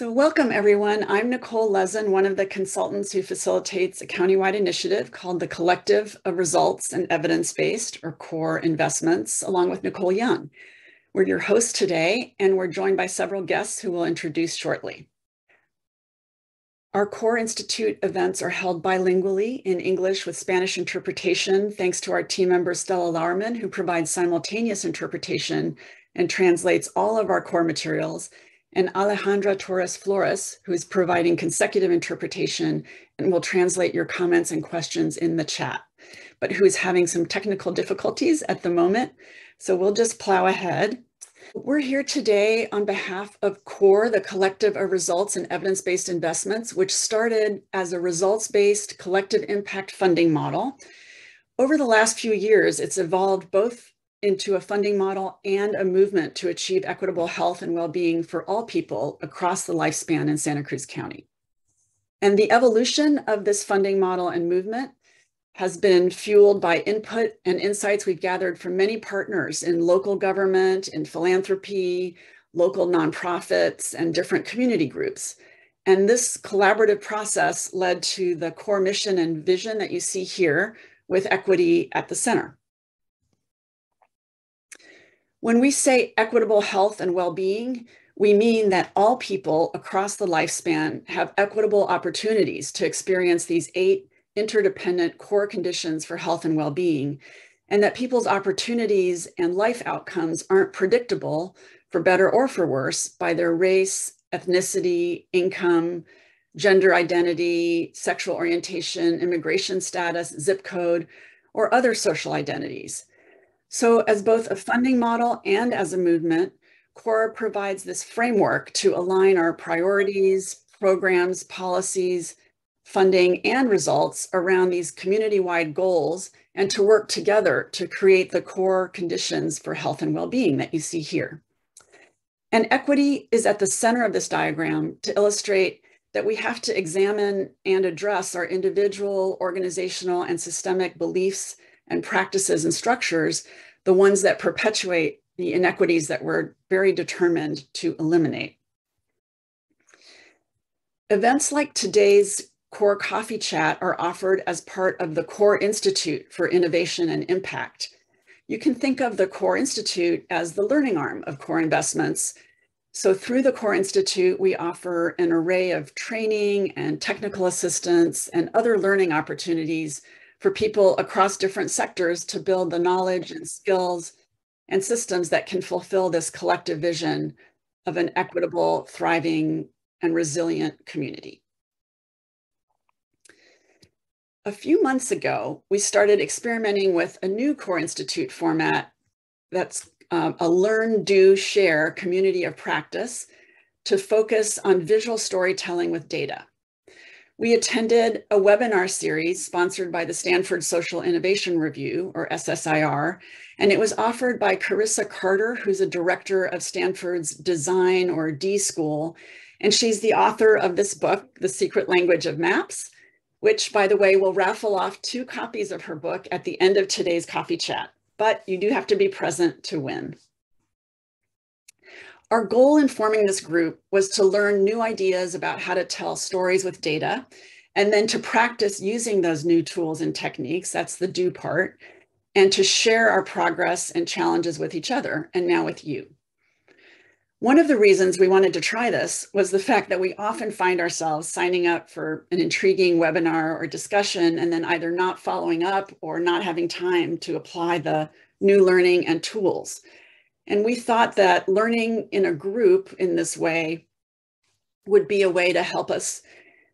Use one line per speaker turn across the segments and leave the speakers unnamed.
So welcome everyone. I'm Nicole Lezin, one of the consultants who facilitates a countywide initiative called the Collective of Results and Evidence-Based, or CORE Investments, along with Nicole Young. We're your hosts today, and we're joined by several guests who we'll introduce shortly. Our CORE Institute events are held bilingually in English with Spanish interpretation, thanks to our team member Stella Lauerman, who provides simultaneous interpretation and translates all of our CORE materials, and Alejandra Torres Flores, who is providing consecutive interpretation and will translate your comments and questions in the chat, but who is having some technical difficulties at the moment. So we'll just plow ahead. We're here today on behalf of CORE, the Collective of Results and Evidence-Based Investments, which started as a results-based collective impact funding model. Over the last few years, it's evolved both into a funding model and a movement to achieve equitable health and well-being for all people across the lifespan in Santa Cruz County. And the evolution of this funding model and movement has been fueled by input and insights we've gathered from many partners in local government, in philanthropy, local nonprofits, and different community groups. And this collaborative process led to the core mission and vision that you see here, with equity at the center. When we say equitable health and well-being, we mean that all people across the lifespan have equitable opportunities to experience these 8 interdependent core conditions for health and well-being, and that people's opportunities and life outcomes aren't predictable, for better or for worse, by their race, ethnicity, income, gender identity, sexual orientation, immigration status, zip code, or other social identities. So as both a funding model and as a movement, CORE provides this framework to align our priorities, programs, policies, funding, and results around these community-wide goals, and to work together to create the core conditions for health and well-being that you see here. And equity is at the center of this diagram to illustrate that we have to examine and address our individual, organizational, and systemic beliefs and practices and structures, the ones that perpetuate the inequities that we're very determined to eliminate. Events like today's CORE Coffee Chat are offered as part of the CORE Institute for Innovation and Impact. You can think of the CORE Institute as the learning arm of CORE Investments. So through the CORE Institute, we offer an array of training and technical assistance and other learning opportunities for people across different sectors to build the knowledge and skills and systems that can fulfill this collective vision of an equitable, thriving, and resilient community. A few months ago, we started experimenting with a new CORE Institute format that's a learn, do, share community of practice to focus on visual storytelling with data. We attended a webinar series sponsored by the Stanford Social Innovation Review, or SSIR, and it was offered by Carissa Carter, who's a director of Stanford's Design, or D School, and she's the author of this book, The Secret Language of Maps, which, by the way, will raffle off 2 copies of her book at the end of today's coffee chat, but you do have to be present to win. Our goal in forming this group was to learn new ideas about how to tell stories with data, and then to practice using those new tools and techniques, that's the do part, and to share our progress and challenges with each other, and now with you. One of the reasons we wanted to try this was the fact that we often find ourselves signing up for an intriguing webinar or discussion and then either not following up or not having time to apply the new learning and tools. And we thought that learning in a group in this way would be a way to help us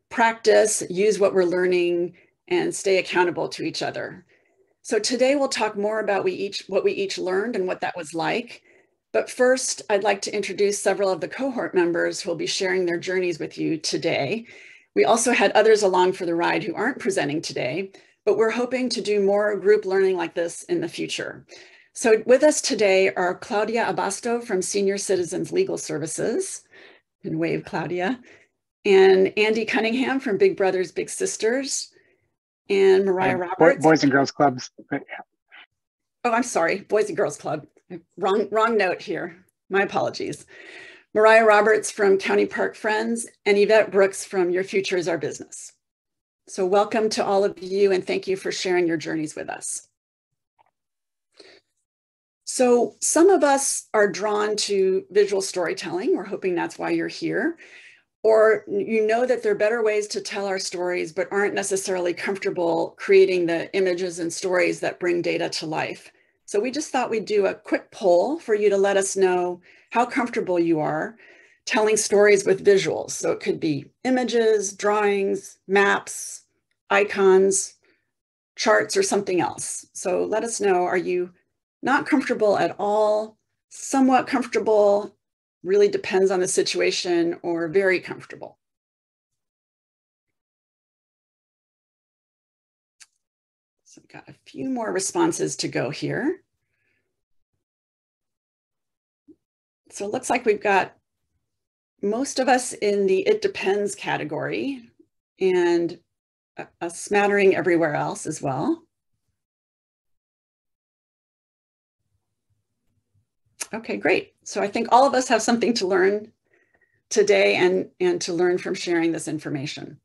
practice, use what we're learning, and stay accountable to each other. So today we'll talk more about what we each learned and what that was like. But first, I'd like to introduce several of the cohort members who will be sharing their journeys with you today. We also had others along for the ride who aren't presenting today, but we're hoping to do more group learning like this in the future. So with us today are Claudia Abasto from Senior Citizens Legal Services, and wave Claudia, and Andy Cunningham from Big Brothers Big Sisters, and Mariah Roberts.
Boys and Girls Clubs. Yeah.
Oh, I'm sorry, Boys and Girls Club. Wrong note here. My apologies. Mariah Roberts from County Park Friends, and Yvette Brooks from Your Future is Our Business. So welcome to all of you, and thank you for sharing your journeys with us. So some of us are drawn to visual storytelling. We're hoping that's why you're here. Or you know that there are better ways to tell our stories, but aren't necessarily comfortable creating the images and stories that bring data to life. So we just thought we'd do a quick poll for you to let us know how comfortable you are telling stories with visuals. So it could be images, drawings, maps, icons, charts, or something else. So let us know, are you not comfortable at all, somewhat comfortable, really depends on the situation, or very comfortable? So I've got a few more responses to go here. So it looks like we've got most of us in the it depends category and a smattering everywhere else as well. Okay, great. So I think all of us have something to learn today and to learn from sharing this information.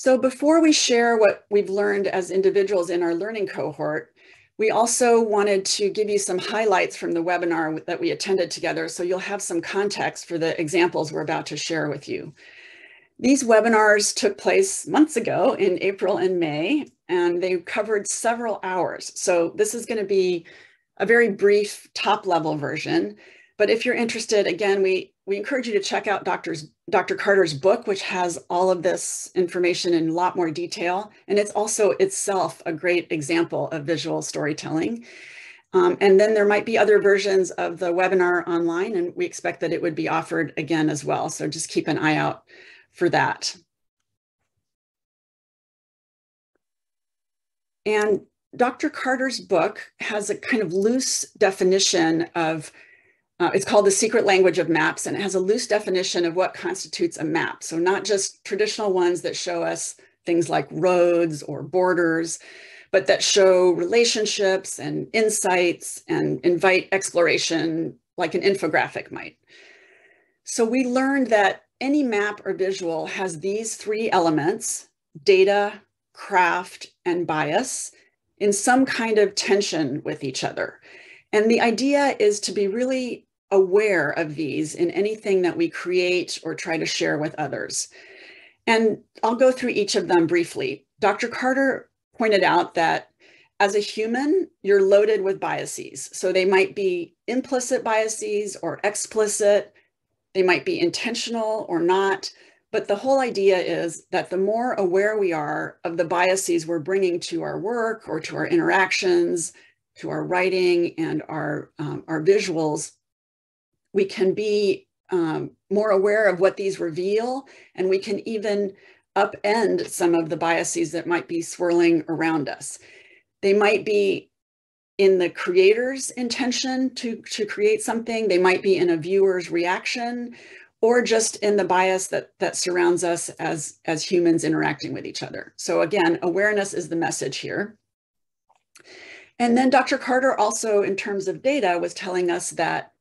So before we share what we've learned as individuals in our learning cohort, we also wanted to give you some highlights from the webinar that we attended together, so you'll have some context for the examples we're about to share with you. These webinars took place months ago in April and May, and they covered several hours. So this is going to be a very brief top-level version. But if you're interested, again, we encourage you to check out Dr. Carter's book, which has all of this information in a lot more detail. And it's also itself a great example of visual storytelling. And then there might be other versions of the webinar online, and we expect that it would be offered again as well. So just keep an eye out for that. And Dr. Carter's book has a kind of loose definition of, it's called The Secret Language of Maps, and it has a loose definition of what constitutes a map. So not just traditional ones that show us things like roads or borders, but that show relationships and insights and invite exploration like an infographic might. So we learned that any map or visual has these three elements: data, craft, and bias, in some kind of tension with each other. And the idea is to be really aware of these in anything that we create or try to share with others. And I'll go through each of them briefly. Dr. Carter pointed out that as a human, you're loaded with biases. So they might be implicit biases or explicit. They might be intentional or not. But the whole idea is that the more aware we are of the biases we're bringing to our work or to our interactions, to our writing and our visuals, we can be more aware of what these reveal, and we can even upend some of the biases that might be swirling around us. They might be in the creator's intention to create something. They might be in a viewer's reaction, or just in the bias that surrounds us as humans interacting with each other. So again, awareness is the message here. And then Dr. Carter also, in terms of data, was telling us that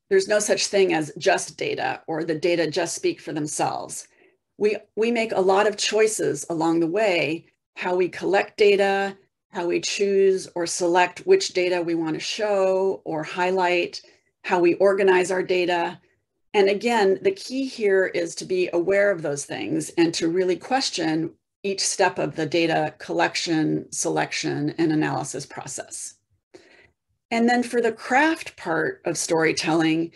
there's no such thing as just data, or the data just speak for themselves. We make a lot of choices along the way, how we collect data, how we choose or select which data we want to show or highlight, how we organize our data. And again, the key here is to be aware of those things and to really question each step of the data collection, selection, and analysis process. And then for the craft part of storytelling,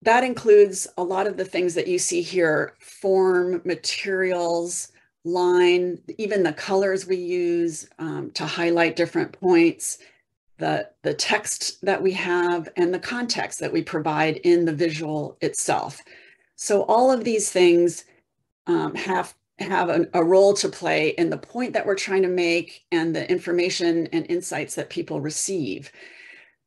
that includes a lot of the things that you see here: form, materials, line, even the colors we use to highlight different points, the text that we have, and the context that we provide in the visual itself. So all of these things have a role to play in the point that we're trying to make and the information and insights that people receive.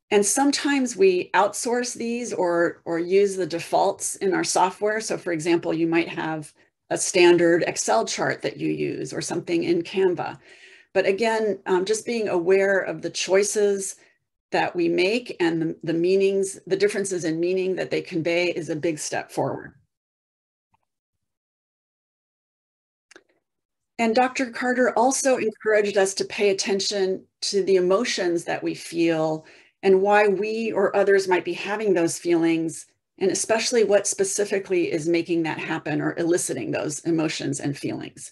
And sometimes we outsource these or use the defaults in our software. So for example, you might have a standard Excel chart that you use or something in Canva. But again, just being aware of the choices that we make and the meanings, the differences in meaning that they convey is a big step forward. And Dr. Carter also encouraged us to pay attention to the emotions that we feel and why we or others might be having those feelings, and especially what specifically is making that happen or eliciting those emotions and feelings.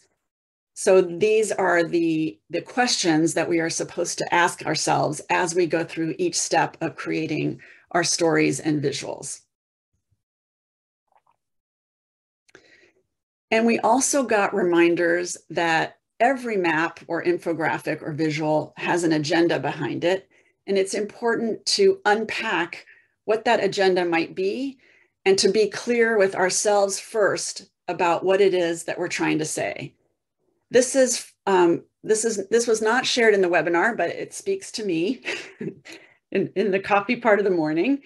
So these are the questions that we are supposed to ask ourselves as we go through each step of creating our stories and visuals. And we also got reminders that every map or infographic or visual has an agenda behind it. And it's important to unpack what that agenda might be and to be clear with ourselves first about what it is that we're trying to say. This was not shared in the webinar, but it speaks to me in the coffee part of the morning.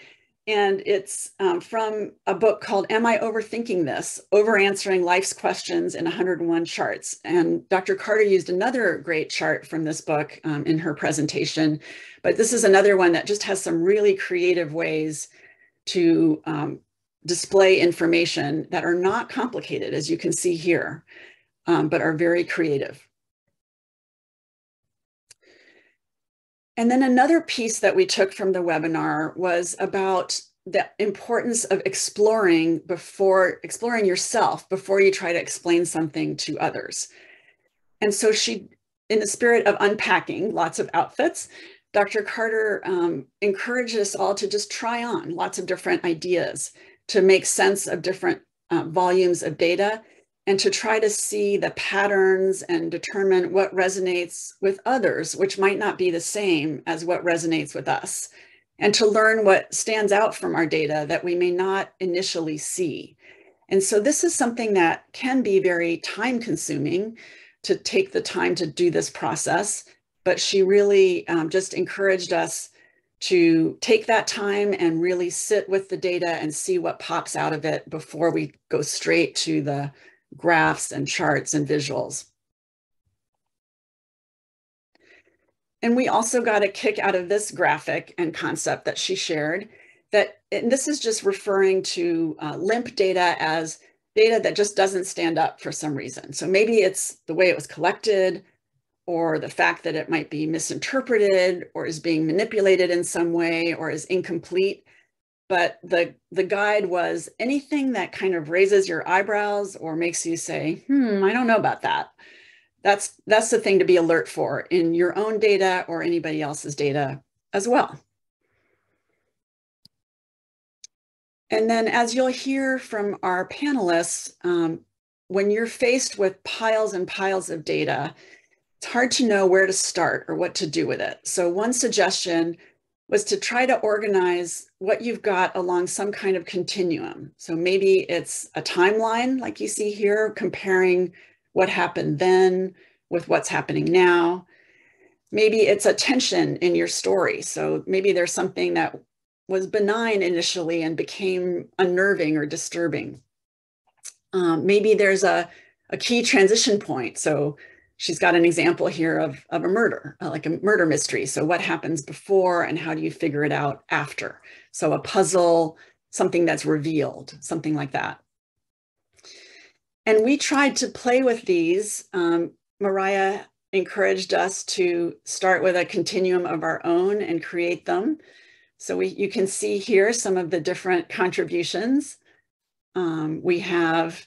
And it's from a book called Am I Overthinking This? Over Answering Life's Questions in 101 Charts. And Dr. Carter used another great chart from this book in her presentation. But this is another one that just has some really creative ways to display information that are not complicated, as you can see here, but are very creative. And then another piece that we took from the webinar was about the importance of exploring yourself before you try to explain something to others. And so she, in the spirit of unpacking lots of outfits, Dr. Carter encouraged us all to just try on lots of different ideas to make sense of different volumes of data and to try to see the patterns and determine what resonates with others, which might not be the same as what resonates with us, and to learn what stands out from our data that we may not initially see. And so this is something that can be very time consuming to take the time to do this process, but she really just encouraged us to take that time and really sit with the data and see what pops out of it before we go straight to the graphs and charts and visuals. And we also got a kick out of this graphic and concept that she shared, and this is just referring to limp data as data that just doesn't stand up for some reason. So maybe it's the way it was collected, or the fact that it might be misinterpreted or is being manipulated in some way or is incomplete. But the guide was anything that kind of raises your eyebrows or makes you say, I don't know about that. That's the thing to be alert for in your own data or anybody else's data as well. And then as you'll hear from our panelists, when you're faced with piles and piles of data, it's hard to know where to start or what to do with it. So one suggestion was to try to organize what you've got along some kind of continuum. So maybe it's a timeline, like you see here, comparing what happened then with what's happening now. Maybe it's a tension in your story. So maybe there's something that was benign initially and became unnerving or disturbing. Maybe there's a key transition point. So she's got an example here of a murder, like a murder mystery. So what happens before and how do you figure it out after? So a puzzle, something that's revealed, something like that. And we tried to play with these. Mariah encouraged us to start with a continuum of our own and create them. So you can see here some of the different contributions. We have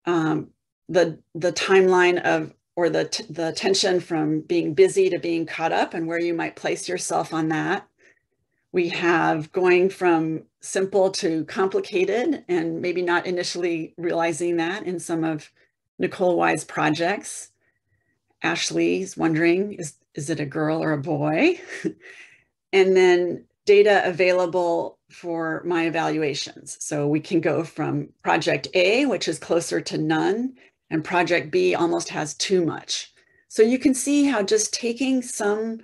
the timeline of, or the tension from being busy to being caught up and where you might place yourself on that. We have going from simple to complicated and maybe not initially realizing that in some of Nicole Y's projects. Ashley's wondering, is it a girl or a boy? And then data available for my evaluations. So we can go from project A, which is closer to none, and project B almost has too much. So you can see how just taking some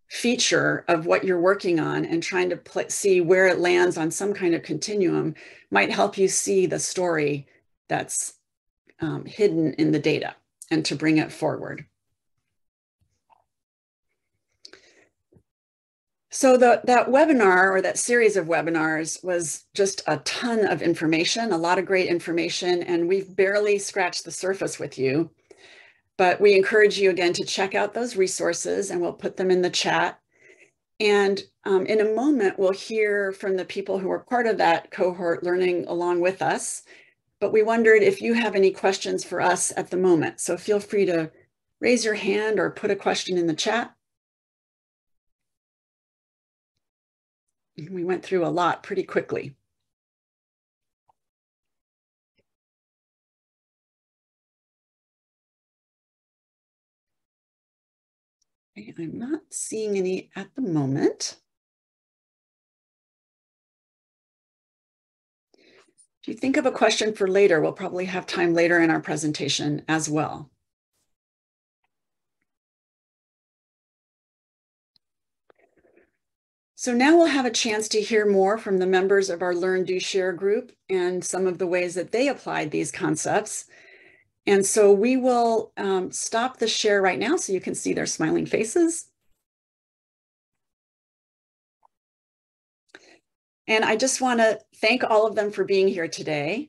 feature of what you're working on and trying to see where it lands on some kind of continuum might help you see the story that's hidden in the data and to bring it forward. So that webinar, or that series of webinars, was just a ton of information, a lot of great information, and we've barely scratched the surface with you. But we encourage you again to check out those resources, and we'll put them in the chat. And in a moment, we'll hear from the people who were part of that cohort learning along with us. But we wondered if you have any questions for us at the moment. So feel free to raise your hand or put a question in the chat. We went through a lot pretty quickly. Okay, I'm not seeing any at the moment. If you think of a question for later, we'll probably have time later in our presentation as well. So now we'll have a chance to hear more from the members of our Learn, Do, Share group and some of the ways that they applied these concepts. And so we will stop the share right now so you can see their smiling faces. And I just want to thank all of them for being here today,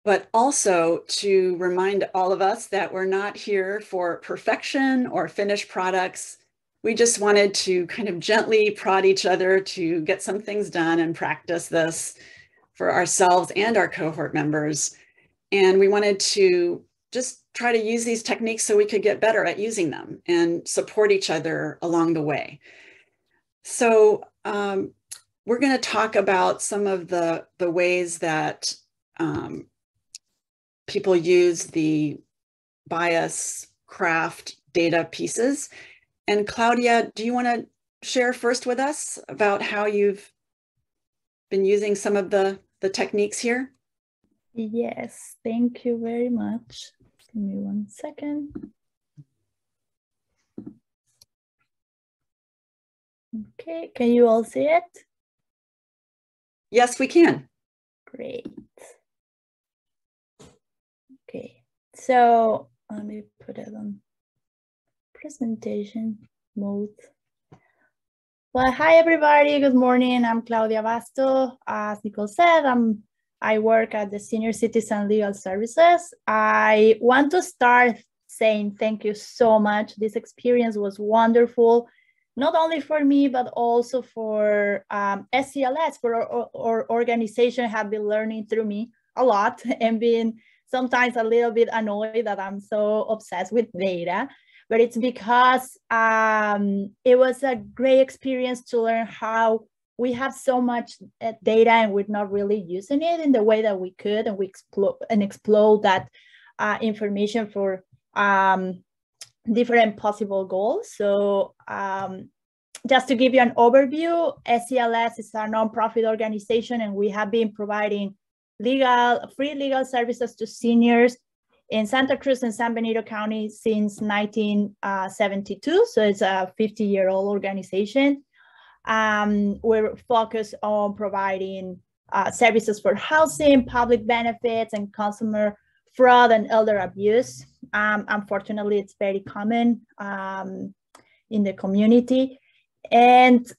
but also to remind all of us that we're not here for perfection or finished products. We just wanted to kind of gently prod each other to get some things done and practice this for ourselves and our cohort members. And we wanted to just try to use these techniques so we could get better at using them and support each other along the way. So we're going to talk about some of the ways that people use the bias craft data pieces. And Claudia, do you want to share first with us about how you've been using some of the techniques here?
Yes, thank you very much. Give me 1 second. Okay, can you all see it?
Yes, we can.
Great. Okay, so let me put it on presentation mode. Well, hi everybody, good morning. I'm Claudia Abasto. As Nicole said, I work at the Senior Citizen Legal Services. I want to start saying thank you so much. This experience was wonderful, not only for me, but also for SCLS, for our organization have been learning through me a lot and being sometimes a little bit annoyed that I'm so obsessed with data. But it's because it was a great experience to learn how we have so much data and we're not really using it in the way that we could, and we explode that information for different possible goals. So just to give you an overview, SCLS is a nonprofit organization, and we have been providing free legal services to seniors in Santa Cruz and San Benito County since 1972. So it's a 50-year-old organization. We're focused on providing services for housing, public benefits, and consumer fraud and elder abuse. Unfortunately, it's very common in the community. And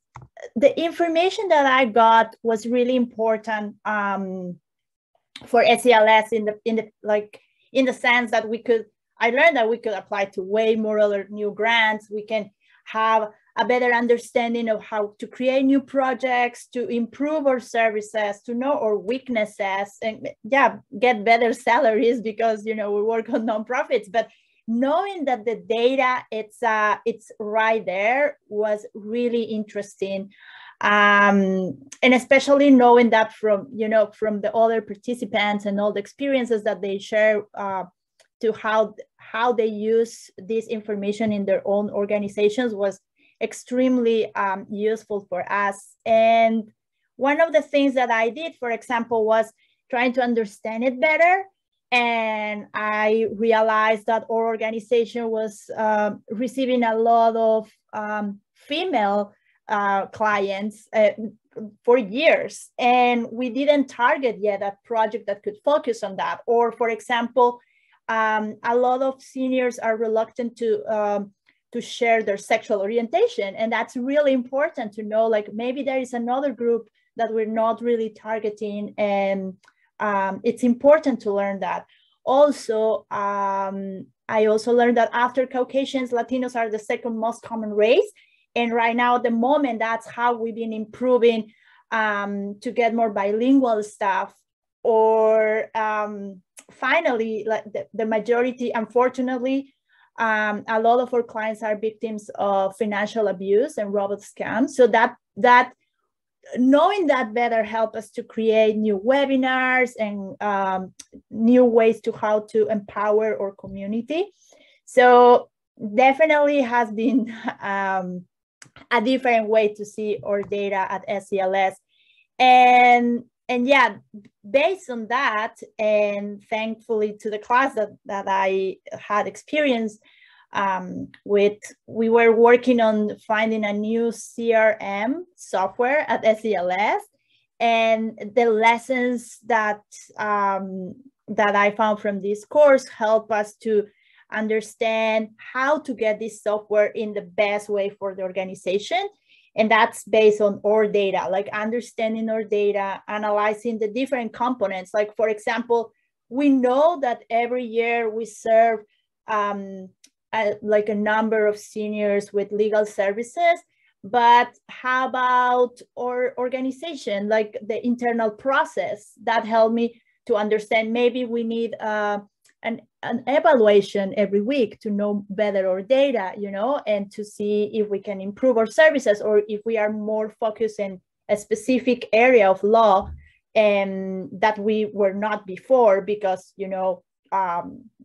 the information that I got was really important for SCLS in the sense that I learned that we could apply to way more other new grants. We can have a better understanding of how to create new projects, to improve our services, to know our weaknesses, and get better salaries because, we work on nonprofits. But knowing that the data, it's right there was really interesting. And especially knowing that from the other participants and all the experiences that they share to how they use this information in their own organizations was extremely useful for us. And one of the things that I did, for example, was trying to understand it better. And I realized that our organization was receiving a lot of female clients for years, and we didn't target yet a project that could focus on that. Or, for example, a lot of seniors are reluctant to to share their sexual orientation. And that's really important to know, like maybe there is another group that we're not really targeting, and it's important to learn that. Also, I also learned that after Caucasians, Latinos are the second most common race. And right now, at the moment, that's how we've been improving to get more bilingual stuff. Or finally, like the majority, unfortunately, a lot of our clients are victims of financial abuse and robot scams. So that knowing that better help us to create new webinars and new ways to how to empower our community. So definitely has been a different way to see our data at SCLS. And yeah, based on that, and thankfully to the class that I had experience with, we were working on finding a new CRM software at SCLS, and the lessons that I found from this course help us to understand how to get this software in the best way for the organization. And that's based on our data, like understanding our data, analyzing the different components. Like, for example, we know that every year we serve like a number of seniors with legal services, but how about our organization, like the internal process? That helped me to understand maybe we need an evaluation every week to know better our data, you know, and to see if we can improve our services, or if we are more focused in a specific area of law and that we were not before, because, you know,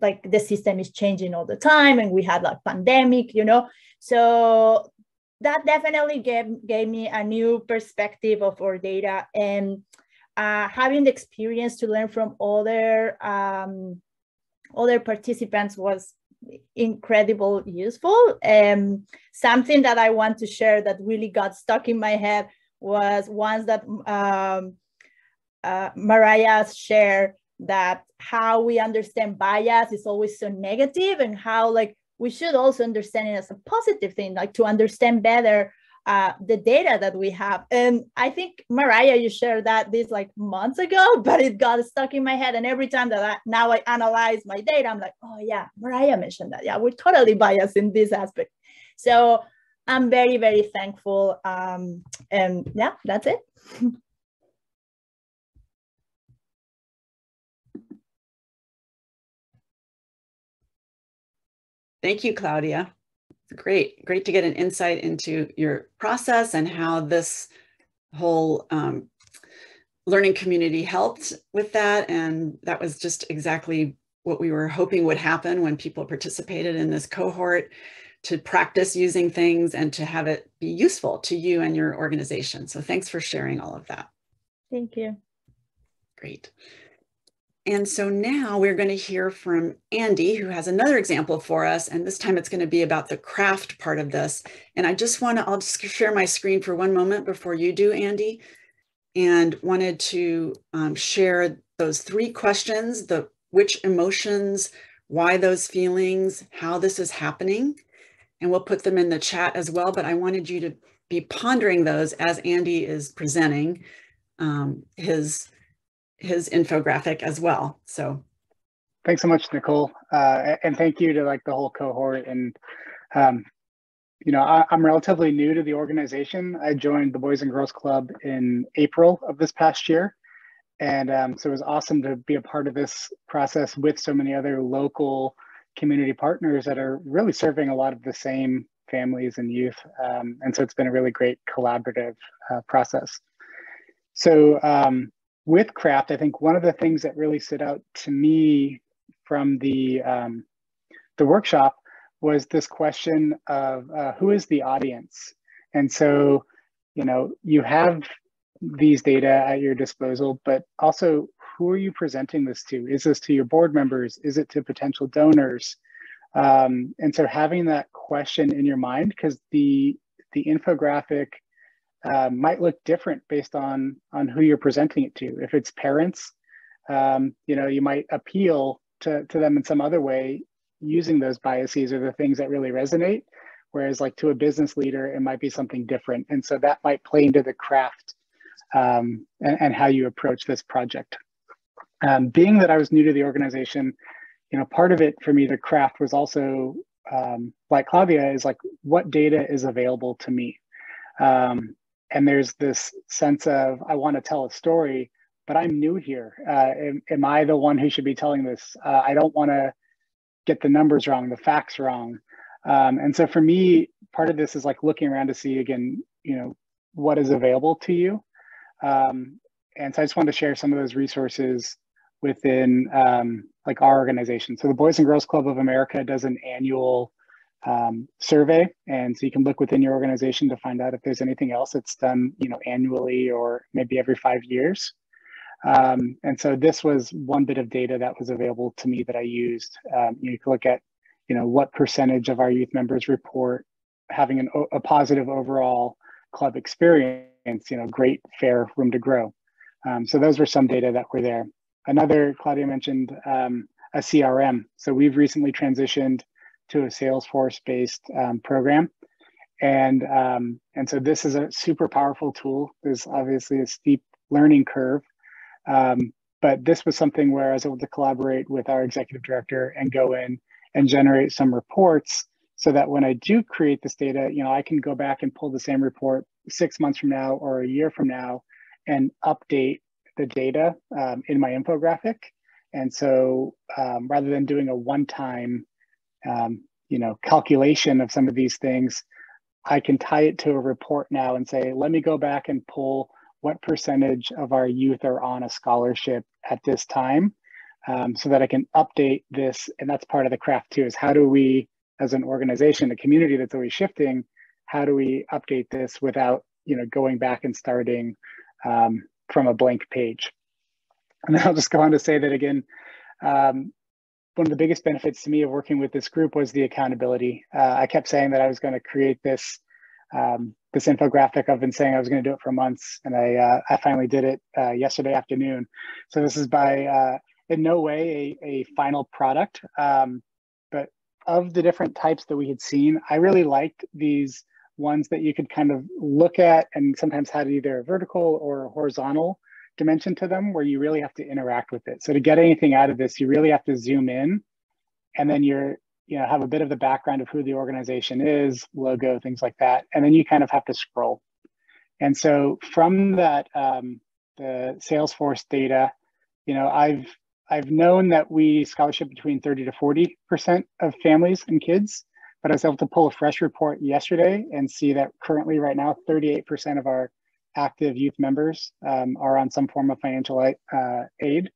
like the system is changing all the time, and we had like pandemic, you know. So that definitely gave me a new perspective of our data, and having the experience to learn from other participants was incredible useful. Something that I want to share that really got stuck in my head was once that Mariah shared that how we understand bias is always so negative, and how like we should also understand it as a positive thing, like to understand better the data that we have. And I think, Mariah, you shared this like months ago, but it got stuck in my head. And every time that I analyze my data, I'm like, oh yeah, Mariah mentioned that. Yeah, we're totally biased in this aspect. So I'm very, very thankful. And yeah, that's it.
Thank you, Claudia. Great to get an insight into your process and how this whole learning community helped with that. And that was just exactly what we were hoping would happen when people participated in this cohort, to practice using things and to have it be useful to you and your organization. So thanks for sharing all of that.
Thank you.
Great. And so now we're going to hear from Andy, who has another example for us. And this time it's going to be about the craft part of this. And I'll just share my screen for one moment before you do, Andy, and wanted to share those 3 questions: which emotions, why those feelings, how this is happening. And we'll put them in the chat as well. But I wanted you to be pondering those as Andy is presenting his infographic as well. So
thanks so much, Nicole. And thank you to like the whole cohort. And, you know, I'm relatively new to the organization. I joined the Boys and Girls Club in April of this past year. And so it was awesome to be a part of this process with so many other local community partners that are really serving a lot of the same families and youth. And so it's been a really great collaborative process. So with craft, I think one of the things that really stood out to me from the workshop was this question of who is the audience? And so, you know, you have these data at your disposal, but also who are you presenting this to? Is this to your board members? Is it to potential donors? And so having that question in your mind, because the infographic might look different based on who you're presenting it to. If it's parents, you know, you might appeal to them in some other way using those biases or the things that really resonate. whereas like to a business leader, it might be something different. And so that might play into the craft and how you approach this project. Being that I was new to the organization, you know, part of it for me, the craft was also, like Claudia, is like, what data is available to me? And there's this sense of, I want to tell a story, but I'm new here. Am I the one who should be telling this? I don't want to get the numbers wrong, the facts wrong. And so for me, part of this is like looking around to see, again, you know, what is available to you. And so I just wanted to share some of those resources within like our organization. So the Boys and Girls Club of America does an annual survey, and so you can look within your organization to find out if there's anything else that's done, you know, annually or maybe every 5 years. And so this was one bit of data that was available to me that I used. You can look at, you know, what percentage of our youth members report having a positive overall club experience, you know, great, fair, room to grow. So those were some data that were there. Another, Claudia mentioned a CRM. So we've recently transitioned to a Salesforce-based program. And so this is a super powerful tool. There's obviously a steep learning curve. But this was something where I was able to collaborate with our executive director and go in and generate some reports so that when I do create this data, you know, I can go back and pull the same report 6 months from now or a year from now and update the data in my infographic. And so rather than doing a one-time, you know, calculation of some of these things, I can tie it to a report now and say, let me go back and pull what percentage of our youth are on a scholarship at this time, so that I can update this. And that's part of the craft too, is how do we, as an organization, a community that's always shifting, how do we update this without, you know, going back and starting from a blank page? And then I'll just go on to say that again, one of the biggest benefits to me of working with this group was the accountability. I kept saying that I was going to create this this infographic. I've been saying I was going to do it for months, and I finally did it yesterday afternoon. So this is by in no way a final product, but of the different types that we had seen, I really liked these ones that you could kind of look at and sometimes had either a vertical or a horizontal dimension to them where you really have to interact with it. So to get anything out of this, you really have to zoom in, and then you know, have a bit of the background of who the organization is, logo, things like that. And then you kind of have to scroll. And so from that, the Salesforce data, you know, I've known that we scholarship between 30 to 40% of families and kids, but I was able to pull a fresh report yesterday and see that currently right now, 38% of our active youth members are on some form of financial aid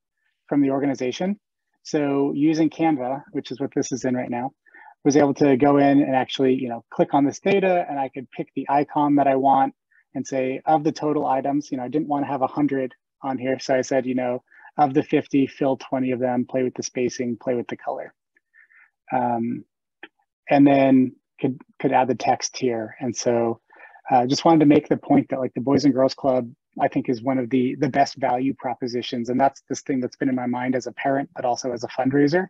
from the organization. So using Canva, which is what this is in right now, was able to go in and actually, you know, click on this data, and I could pick the icon that I want and say, of the total items, you know, I didn't want to have 100 on here. So I said, you know, of the 50, fill 20 of them, play with the spacing, play with the color. And then could add the text here. And so just wanted to make the point that like the Boys and Girls Club, I think, is one of the best value propositions. And that's this thing that's been in my mind as a parent, but also as a fundraiser,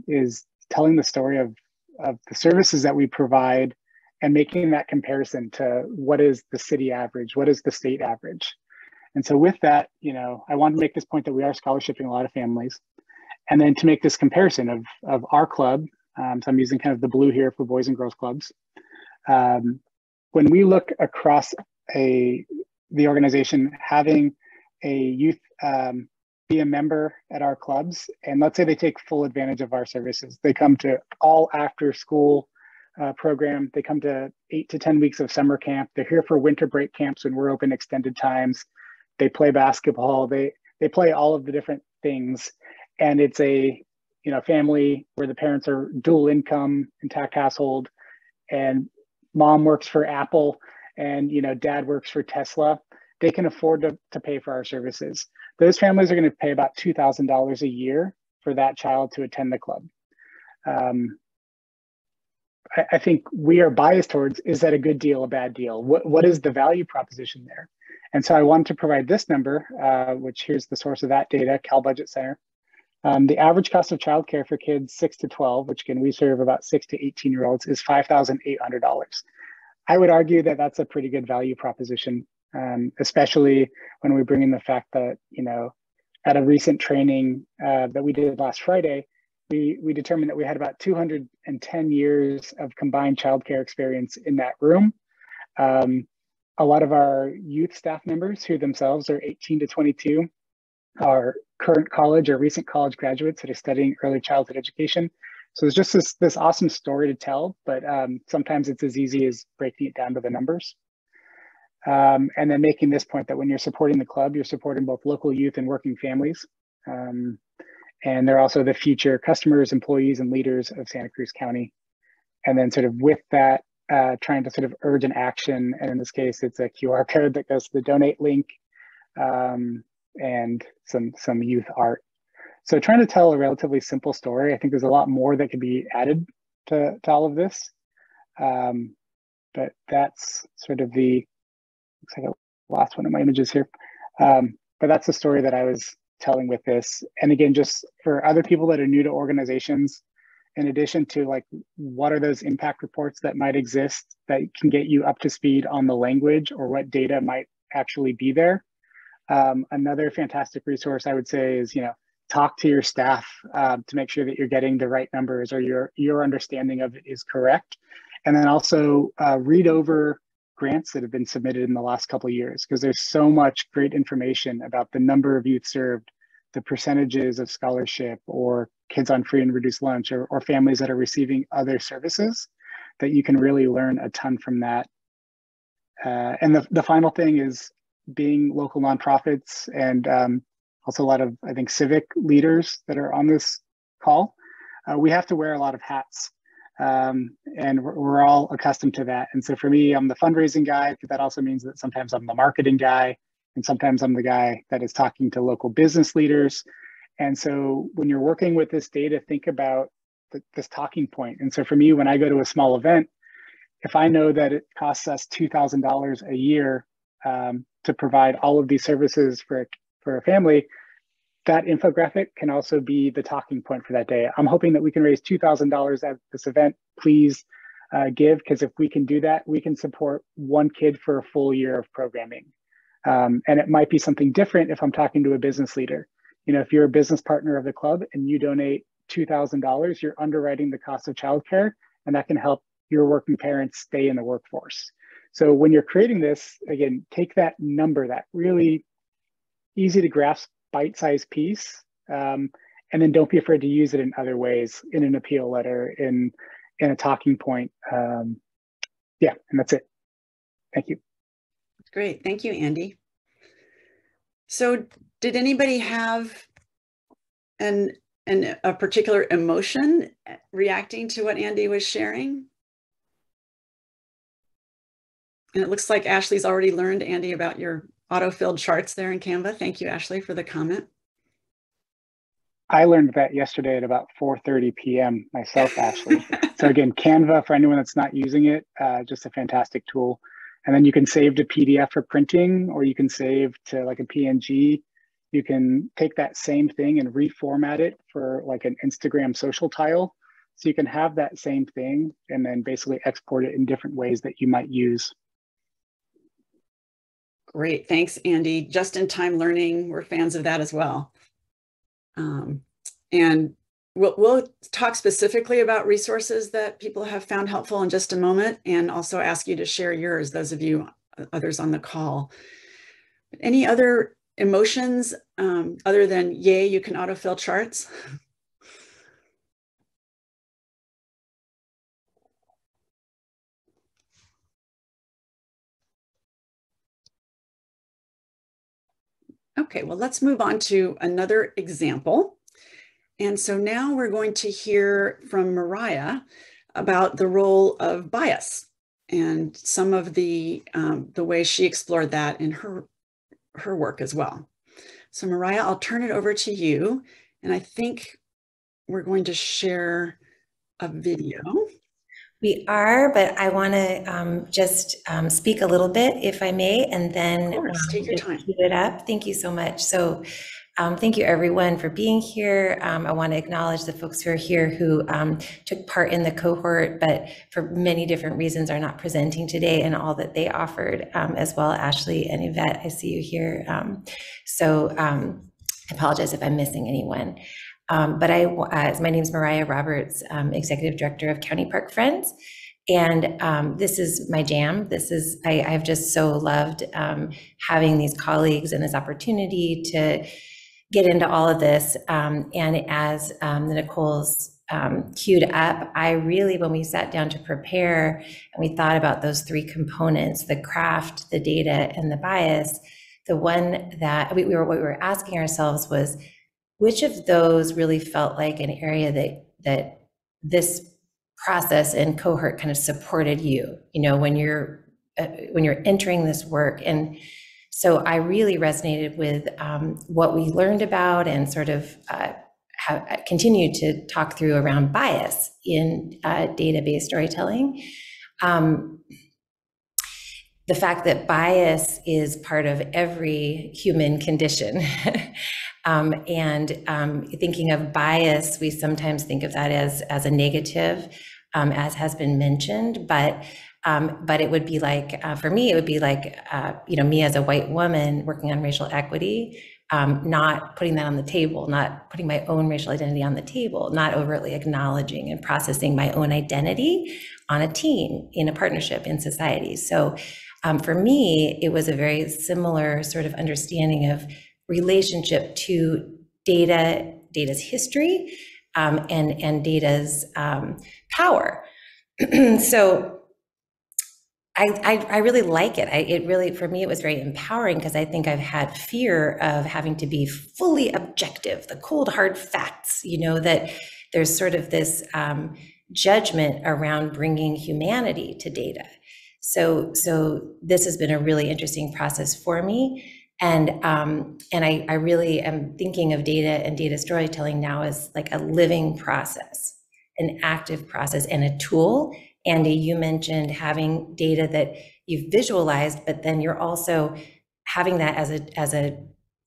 is telling the story of the services that we provide and making that comparison to what is the city average, what is the state average. And so with that, you know, I wanted to make this point that we are scholarshiping a lot of families. And then to make this comparison of our club, so I'm using kind of the blue here for Boys and Girls Clubs. When we look across the organization, having a youth be a member at our clubs, and let's say they take full advantage of our services. They come to all after school program. They come to 8 to 10 weeks of summer camp. They're here for winter break camps when we're open extended times. They play basketball. They play all of the different things. And it's a, you know, family where the parents are dual income, intact household, and mom works for Apple and, you know, dad works for Tesla. They can afford to pay for our services. Those families are going to pay about $2,000 a year for that child to attend the club. I think we are biased towards, is that a good deal, a bad deal? What is the value proposition there? And so I wanted to provide this number, which here's the source of that data, Cal Budget Center. The average cost of childcare for kids 6 to 12, which again, we serve about 6 to 18-year-olds, is $5,800. I would argue that that's a pretty good value proposition, especially when we bring in the fact that, at a recent training that we did last Friday, we determined that we had about 210 years of combined childcare experience in that room. A lot of our youth staff members, who themselves are 18 to 22, are current college or recent college graduates that are studying early childhood education. So it's just this awesome story to tell, but sometimes it's as easy as breaking it down to the numbers. And then making this point that when you're supporting the club, you're supporting both local youth and working families. And they're also the future customers, employees, and leaders of Santa Cruz County. And then sort of with that, trying to sort of urge an action. And in this case, it's a QR code that goes to the donate link and some youth art. So trying to tell a relatively simple story. I think there's a lot more that could be added to all of this. But that's sort of looks like the last one of my images here. But that's the story that I was telling with this. And again, just for other people that are new to organizations, in addition to like, what are those impact reports that might exist that can get you up to speed on the language or what data might actually be there? Another fantastic resource I would say is, talk to your staff to make sure that you're getting the right numbers or your understanding of it is correct. And then also read over grants that have been submitted in the last couple of years, because there's so much great information about the number of youth served, the percentages of scholarship or kids on free and reduced lunch or families that are receiving other services, that you can really learn a ton from that. And the final thing is being local nonprofits and also a lot of, I think, civic leaders that are on this call. We have to wear a lot of hats and we're all accustomed to that. And so for me, I'm the fundraising guy, but that also means that sometimes I'm the marketing guy and sometimes I'm the guy that is talking to local business leaders. And so when you're working with this data, think about this talking point. And so for me, when I go to a small event, if I know that it costs us $2,000 a year to provide all of these services for a family, that infographic can also be the talking point for that day. I'm hoping that we can raise $2,000 at this event. Please give, because if we can do that, we can support one kid for a full year of programming. And it might be something different if I'm talking to a business leader. If you're a business partner of the club and you donate $2,000, you're underwriting the cost of childcare, and that can help your working parents stay in the workforce. So when you're creating this, again, take that number, that really easy to grasp bite-sized piece, and then don't be afraid to use it in other ways, in an appeal letter, in a talking point. Yeah, and that's it. Thank you.
Great, thank you, Andy. So did anybody have a particular emotion reacting to what Andy was sharing? And it looks like Ashley's already learned, Andy, about your auto-filled charts there in Canva. Thank you, Ashley, for the comment.
I learned that yesterday at about 4:30 p.m. myself, Ashley. So again, Canva, for anyone that's not using it, just a fantastic tool. And then you can save to PDF for printing, or you can save to like a PNG. You can take that same thing and reformat it for like an Instagram social tile. So you can have that same thing and then basically export it in different ways that you might use.
Great, thanks, Andy. Just-in-time learning, we're fans of that as well. And we'll talk specifically about resources that people have found helpful in just a moment, and also ask you to share yours, those of you others on the call. Any other emotions other than, yay, you can autofill charts? Okay, well, let's move on to another example. And so now we're going to hear from Mariah about the role of bias and some of the way she explored that in her work as well. So Mariah, I'll turn it over to you. And I think we're going to share a video.
We are, but I want to just speak a little bit, if I may, and then
of course, take your time.
Keep it up. Thank you so much. So Thank you everyone for being here. I want to acknowledge the folks who are here who took part in the cohort, but for many different reasons are not presenting today, and all that they offered, as well. Ashley and Yvette, I see you here. I apologize if I'm missing anyone. My name is Mariah Roberts, Executive Director of County Park Friends. And this is my jam. I've just so loved having these colleagues and this opportunity to get into all of this. And as Nicole's queued up, when we sat down to prepare and we thought about those three components, the craft, the data, and the bias, the one that what we were asking ourselves was, which of those really felt like an area that this process and cohort kind of supported you, when you're entering this work. And so I really resonated with what we learned about, and sort of have continued to talk through around bias in database storytelling. The fact that bias is part of every human condition. Thinking of bias, we sometimes think of that as a negative, as has been mentioned, but it would be like, for me, it would be like, me as a white woman working on racial equity, not putting that on the table, not putting my own racial identity on the table, not overtly acknowledging and processing my own identity on a team, in a partnership, in society. So for me, it was a very similar sort of understanding of relationship to data's history, and data's power. So I really like it. For me, it was very empowering, because I think I've had fear of having to be fully objective, the cold, hard facts, that there's sort of this judgment around bringing humanity to data. So this has been a really interesting process for me. And I really am thinking of data and data storytelling now as like a living process, an active process, and a tool. Andy, you mentioned having data that you've visualized, but then you're also having that as a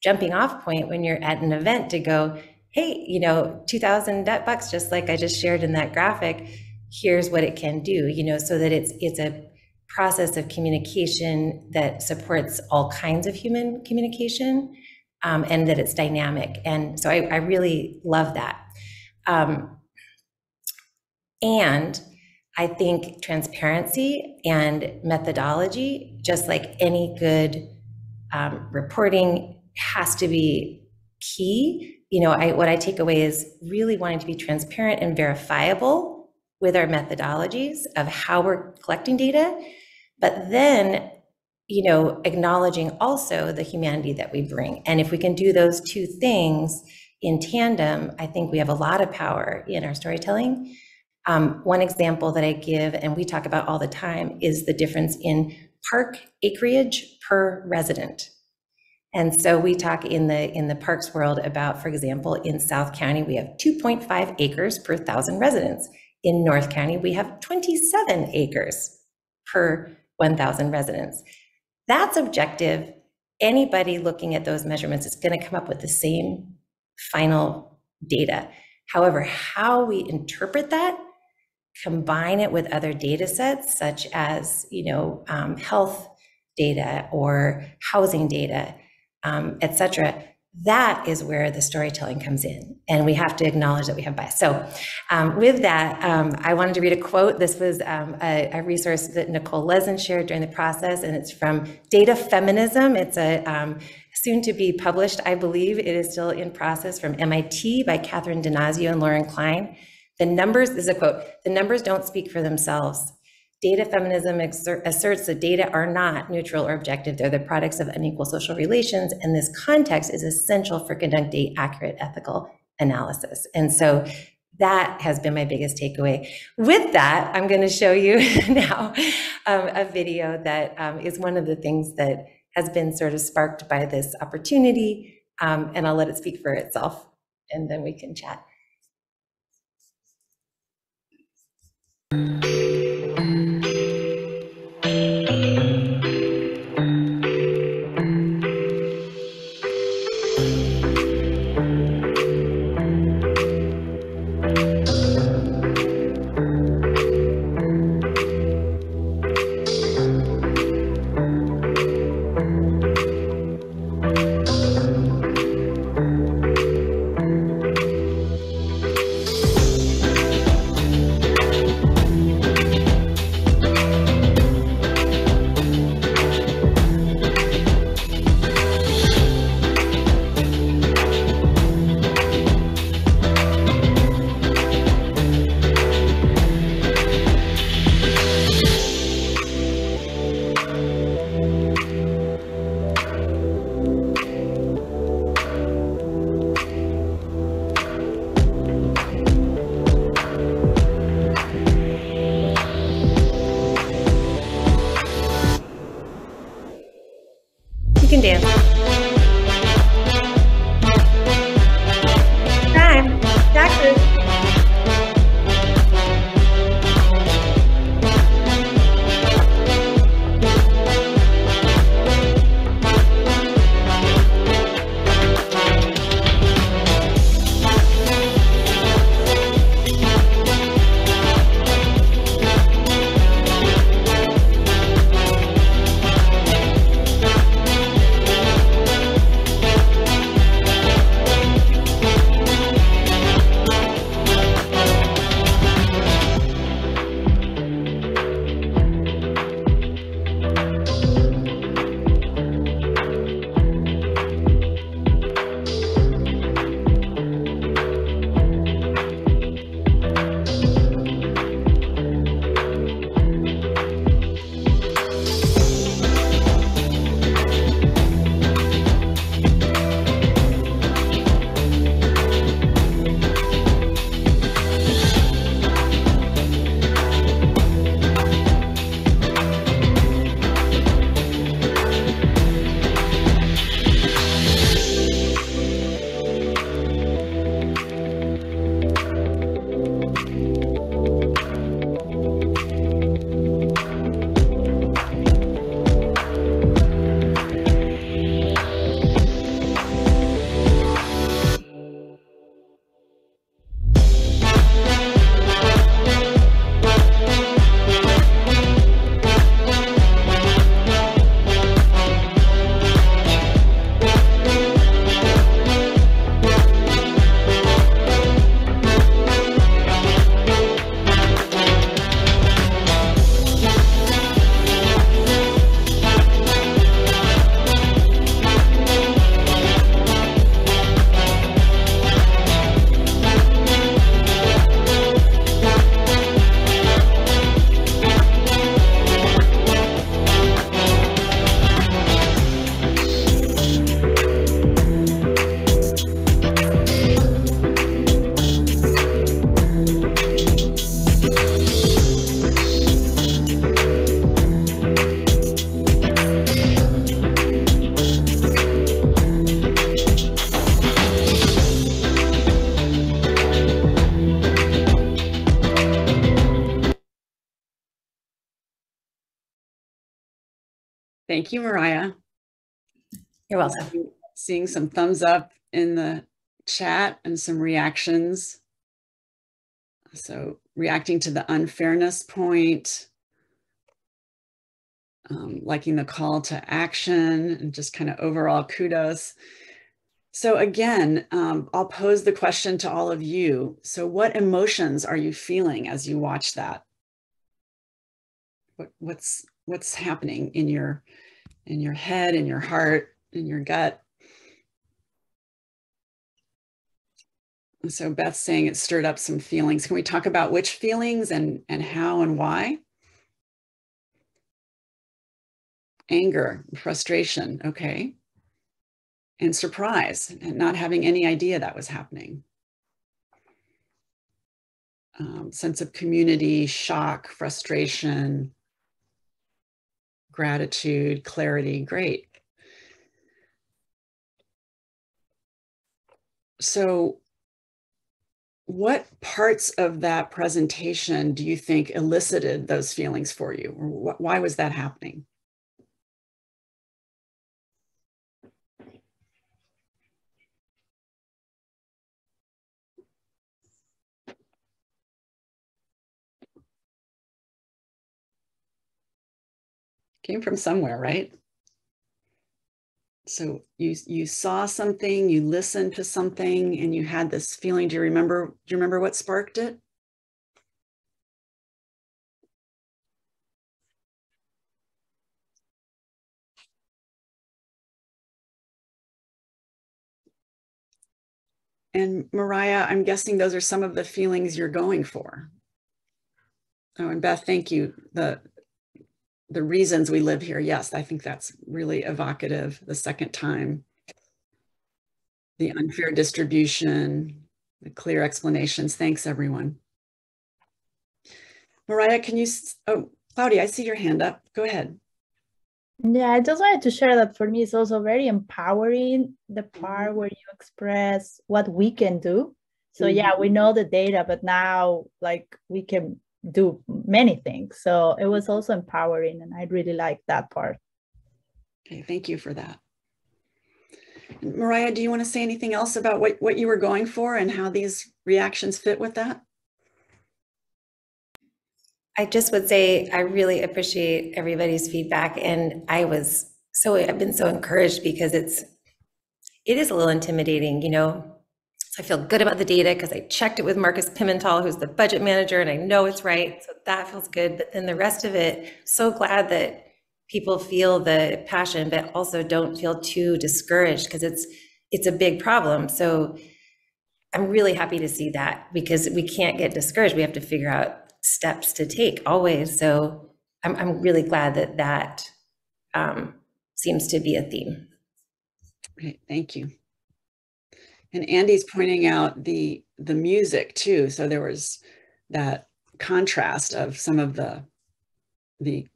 jumping off point when you're at an event to go, hey, $2,000 just like I just shared in that graphic, here's what it can do, so that it's a process of communication that supports all kinds of human communication, and that it's dynamic. And so I really love that. And I think transparency and methodology, just like any good reporting, has to be key. What I take away is really wanting to be transparent and verifiable with our methodologies of how we're collecting data, but then, acknowledging also the humanity that we bring. And if we can do those two things in tandem, I think we have a lot of power in our storytelling. One example that I give, and we talk about all the time, is the difference in park acreage per resident. And so we talk in the parks world about, for example, in South County, we have 2.5 acres per 1,000 residents. In North County, we have 27 acres per 1,000 residents. That's objective. Anybody looking at those measurements is going to come up with the same final data. However, how we interpret that, combine it with other data sets, such as health data or housing data, et cetera, that is where the storytelling comes in. And we have to acknowledge that we have bias. So with that, I wanted to read a quote. This was a resource that Nicole Lezin shared during the process, and it's from Data Feminism. It's a soon to be published, I believe. It is still in process, from MIT by Catherine D'Anazio and Lauren Klein. The numbers, this is a quote, "The numbers don't speak for themselves. Data feminism asserts that data are not neutral or objective. They're the products of unequal social relations, and this context is essential for conducting accurate ethical analysis." And so that has been my biggest takeaway. With that, I'm going to show you now a video that is one of the things that has been sort of sparked by this opportunity, and I'll let it speak for itself, and then we can chat. You can dance. Time. Taxes.
Thank you, Mariah.
You're welcome.
Seeing some thumbs up in the chat and some reactions. So reacting to the unfairness point, liking the call to action, and just kind of overall kudos. So again, I'll pose the question to all of you. So what emotions are you feeling as you watch that? What's happening in your head, in your heart, in your gut? So Beth's saying it stirred up some feelings. Can we talk about which feelings and how and why? Anger, frustration, okay. And surprise, and not having any idea that was happening. Sense of community, shock, frustration, gratitude, clarity, great. So what parts of that presentation do you think elicited those feelings for you? Or why was that happening? Came from somewhere, right? So you saw something, you listened to something, and you had this feeling. Do you remember what sparked it? And Mariah, I'm guessing those are some of the feelings you're going for. Oh, and Beth, thank you. The reasons we live here. Yes, I think that's really evocative the second time. The unfair distribution, the clear explanations. Thanks, everyone. Mariah, can you, oh, Claudia, I see your hand up. Go ahead.
Yeah, I just wanted to share that for me, it's also very empowering, the part where you express what we can do. So yeah, we know the data, but now like we can do many things. So it was also empowering, and I really like that part.
Okay, thank you for that. Mariah, do you want to say anything else about what you were going for and how these reactions fit with that?
I just would say I really appreciate everybody's feedback, and I've been so encouraged because it is a little intimidating, you know. So I feel good about the data because I checked it with Marcus Pimental, who's the budget manager, and I know it's right. So that feels good. But then the rest of it, so glad that people feel the passion, but also don't feel too discouraged because it's a big problem. So I'm really happy to see that because we can't get discouraged. We have to figure out steps to take always. So I'm really glad that seems to be a theme.
Great, thank you. And Andy's pointing out the music too. So there was that contrast of some of the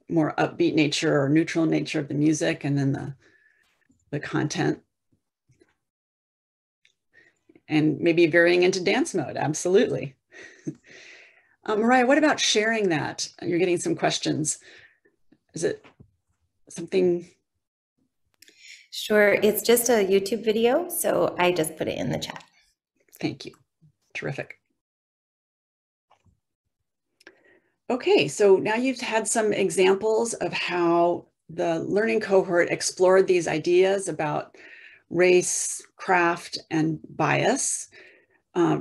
more upbeat nature or neutral nature of the music, and then the content. And maybe veering into dance mode, absolutely. Mariah, what about sharing that? You're getting some questions. Is it something?
Sure, it's just a YouTube video, so I just put it in the chat.
Thank you. Terrific. Okay, so now you've had some examples of how the learning cohort explored these ideas about race, craft, and bias,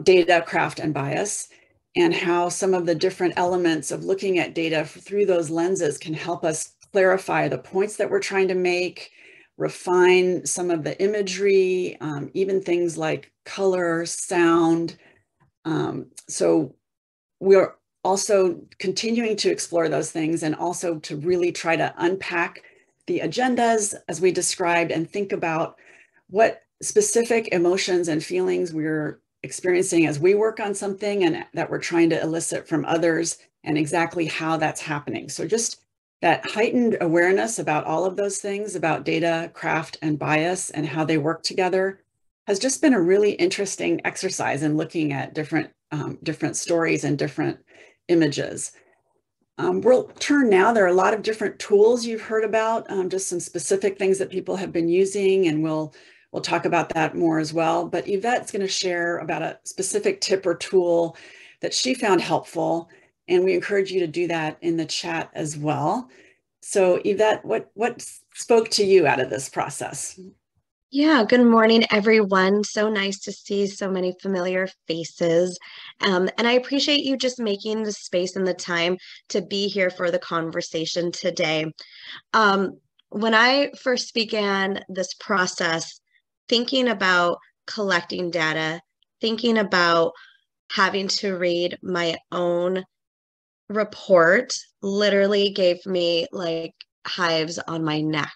data, craft, and bias, and how some of the different elements of looking at data through those lenses can help us clarify the points that we're trying to make, refine some of the imagery, even things like color, sound. So we're also continuing to explore those things, and also to really try to unpack the agendas as we described, and think about what specific emotions and feelings we're experiencing as we work on something, and that we're trying to elicit from others, and exactly how that's happening. So just that heightened awareness about all of those things, about data, craft, and bias, and how they work together, has just been a really interesting exercise in looking at different stories and different images. We'll turn now, there are a lot of different tools you've heard about, just some specific things that people have been using, and we'll talk about that more as well. But Yvette's going to share about a specific tip or tool that she found helpful, and we encourage you to do that in the chat as well. So Yvette, what spoke to you out of this process?
Yeah, good morning, everyone. So nice to see so many familiar faces. And I appreciate you just making the space and the time to be here for the conversation today. When I first began this process, thinking about collecting data, thinking about having to read my own report, literally gave me like hives on my neck.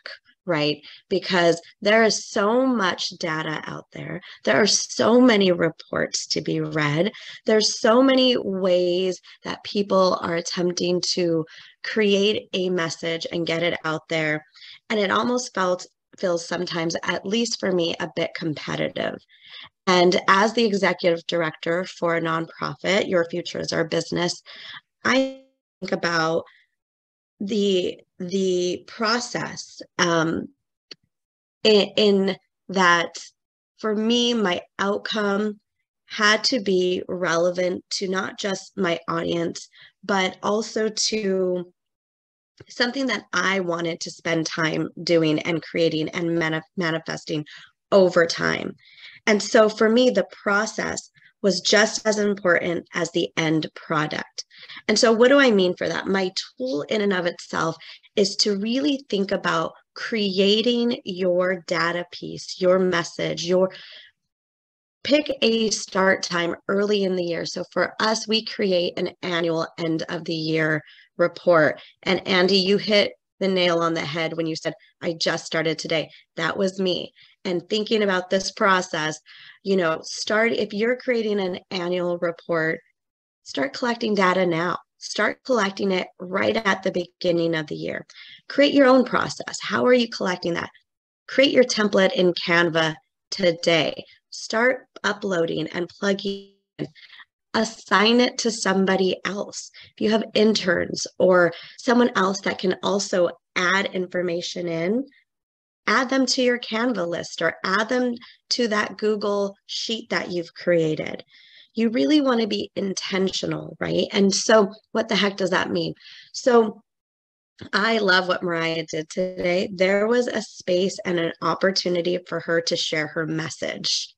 Right? Because there is so much data out there. There are so many reports to be read. There's so many ways that people are attempting to create a message and get it out there. And it almost feels sometimes, at least for me, a bit competitive. And as the executive director for a nonprofit, Your Future is Our Business, I think about the process in that for me, my outcome had to be relevant to not just my audience, but also to something that I wanted to spend time doing and creating and manifesting over time. And so for me, the process was just as important as the end product. And so what do I mean for that? My tool in and of itself is to really think about creating your data piece, your message, pick a start time early in the year. So for us, we create an annual end of the year report. And Andy, you hit the nail on the head when you said, I just started today. That was me. And thinking about this process, you know, if you're creating an annual report, start collecting data now. Start collecting it right at the beginning of the year. Create your own process. How are you collecting that? Create your template in Canva today. Start uploading and plugging in. Assign it to somebody else. If you have interns or someone else that can also add information in, add them to your Canva list or add them to that Google sheet that you've created. You really want to be intentional, right? And so what the heck does that mean? So I love what Mariah did today. There was a space and an opportunity for her to share her message.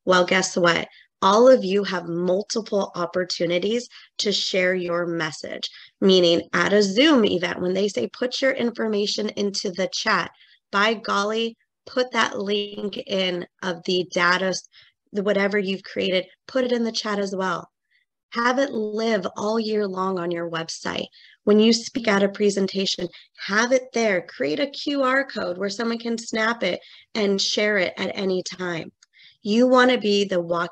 Well, guess what? All of you have multiple opportunities to share your message, meaning at a Zoom event, when they say put your information into the chat, by golly, put that link in of the data, whatever you've created, put it in the chat as well. Have it live all year long on your website. When you speak at a presentation, have it there. Create a QR code where someone can snap it and share it at any time. You want to be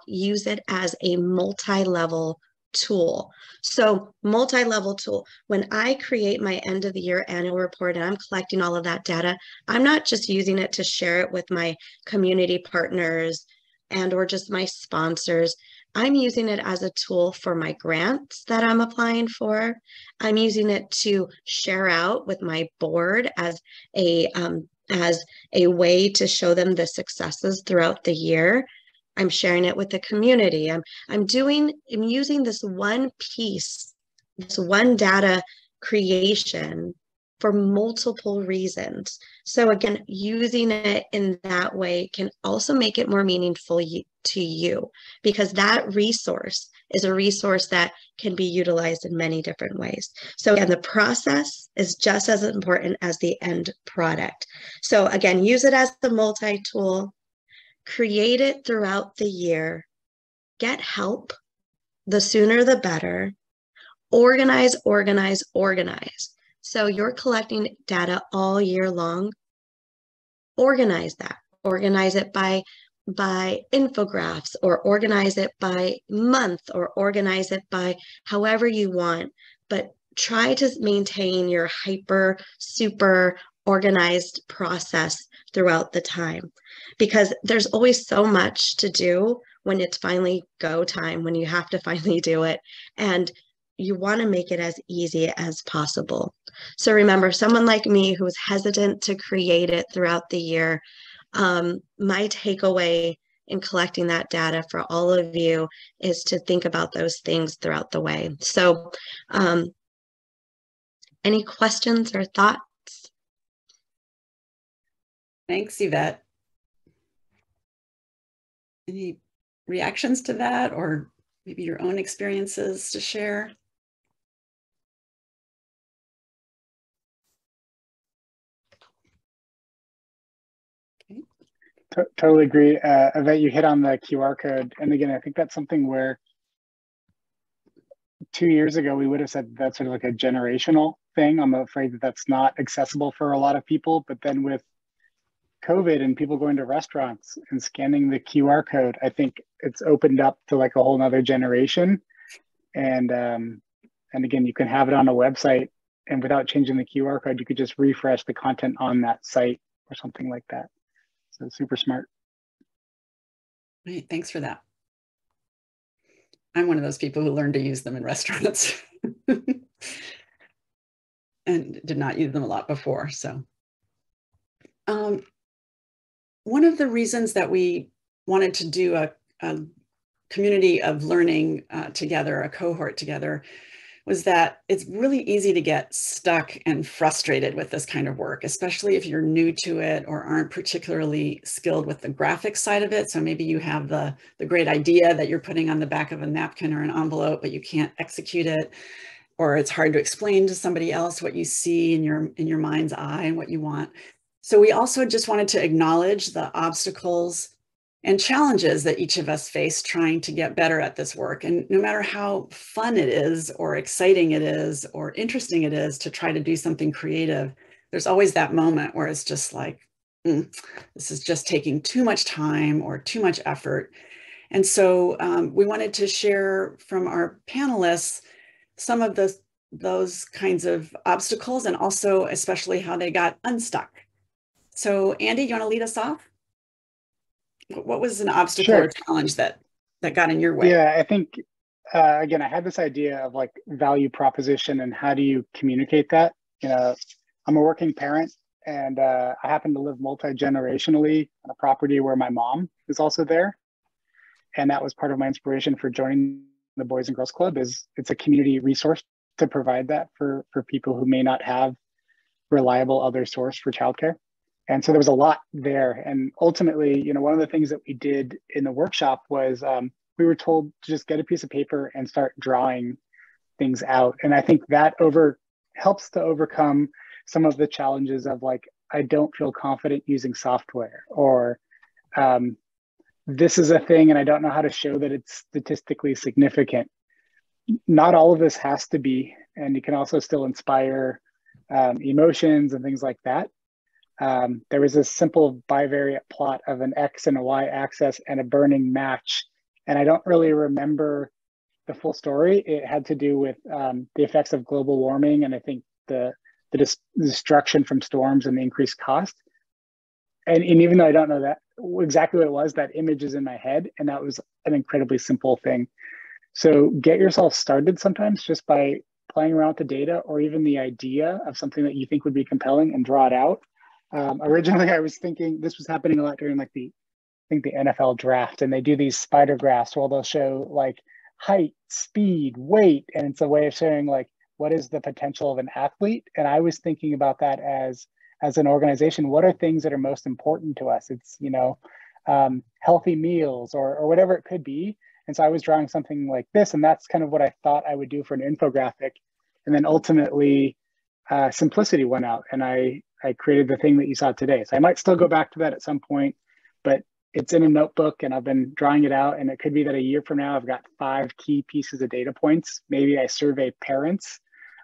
use it as a multi-level tool. So multi-level tool, when I create my end of the year annual report and I'm collecting all of that data, I'm not just using it to share it with my community partners and or just my sponsors. I'm using it as a tool for my grants that I'm applying for. I'm using it to share out with my board as a way to show them the successes throughout the year. I'm sharing it with the community. I'm using this one piece, this one data creation for multiple reasons. So again, using it in that way can also make it more meaningful to you, because that resource is a resource that can be utilized in many different ways. So again, the process is just as important as the end product. So again, use it as the multi-tool, create it throughout the year, get help, the sooner the better, organize, organize, organize. So you're collecting data all year long. Organize that. Organize it by infographics, or organize it by month, or organize it by however you want. But try to maintain your super organized process throughout the time, because there's always so much to do when it's finally go time, when you have to finally do it. And you want to make it as easy as possible. So remember, someone like me who's hesitant to create it throughout the year, my takeaway in collecting that data for all of you is to think about those things throughout the way. So any questions or thoughts?
Thanks, Yvette. Any reactions to that, or maybe your own experiences to share?
Totally agree. Yvette, you hit on the QR code. And again, I think that's something where 2 years ago, we would have said that's sort of like a generational thing. I'm afraid that that's not accessible for a lot of people. But then with COVID and people going to restaurants and scanning the QR code, I think it's opened up to like a whole nother generation. And again, you can have it on a website, and without changing the QR code, you could just refresh the content on that site or something like that. So super smart.
Right, thanks for that. I'm one of those people who learned to use them in restaurants and did not use them a lot before. So one of the reasons that we wanted to do a community of learning together, a cohort together, was that it's really easy to get stuck and frustrated with this kind of work, especially if you're new to it or aren't particularly skilled with the graphic side of it. So maybe you have the great idea that you're putting on the back of a napkin or an envelope, but you can't execute it, or it's hard to explain to somebody else what you see in your mind's eye and what you want. So we also just wanted to acknowledge the obstacles and challenges that each of us face trying to get better at this work. And no matter how fun it is, or exciting it is, or interesting it is to try to do something creative, there's always that moment where it's just like, this is just taking too much time or too much effort. And so we wanted to share from our panelists some of the those kinds of obstacles and also especially how they got unstuck. So Andy, you want to lead us off? What was an obstacle or challenge that got in your way?
Yeah, I think, again, I had this idea of like value proposition and how do you communicate that? You know, I'm a working parent and I happen to live multi-generationally on a property where my mom is also there. And that was part of my inspiration for joining the Boys and Girls Club. Is it's a community resource to provide that for people who may not have reliable other source for childcare. And so there was a lot there. And ultimately, you know, one of the things that we did in the workshop was we were told to just get a piece of paper and start drawing things out. And I think that helps to overcome some of the challenges of like, I don't feel confident using software, or this is a thing and I don't know how to show that it's statistically significant. Not all of this has to be, and you can also still inspire emotions and things like that. There was a simple bivariate plot of an X and a Y axis and a burning match. And I don't really remember the full story. It had to do with the effects of global warming. And I think the destruction from storms and the increased cost. And even though I don't know that exactly what it was, that image is in my head. And that was an incredibly simple thing. So get yourself started sometimes just by playing around with the data or even the idea of something that you think would be compelling and draw it out. Originally, I was thinking this was happening a lot during like the NFL draft, and they do these spider graphs where they'll show like height, speed, weight, and it's a way of showing like what is the potential of an athlete. And I was thinking about that as an organization, what are things that are most important to us? It's, you know, healthy meals or whatever it could be. And so I was drawing something like this, and that's kind of what I thought I would do for an infographic. And then ultimately, simplicity went out, and I created the thing that you saw today. So I might still go back to that at some point, but it's in a notebook and I've been drawing it out. And it could be that a year from now, I've got 5 key pieces of data points. Maybe I survey parents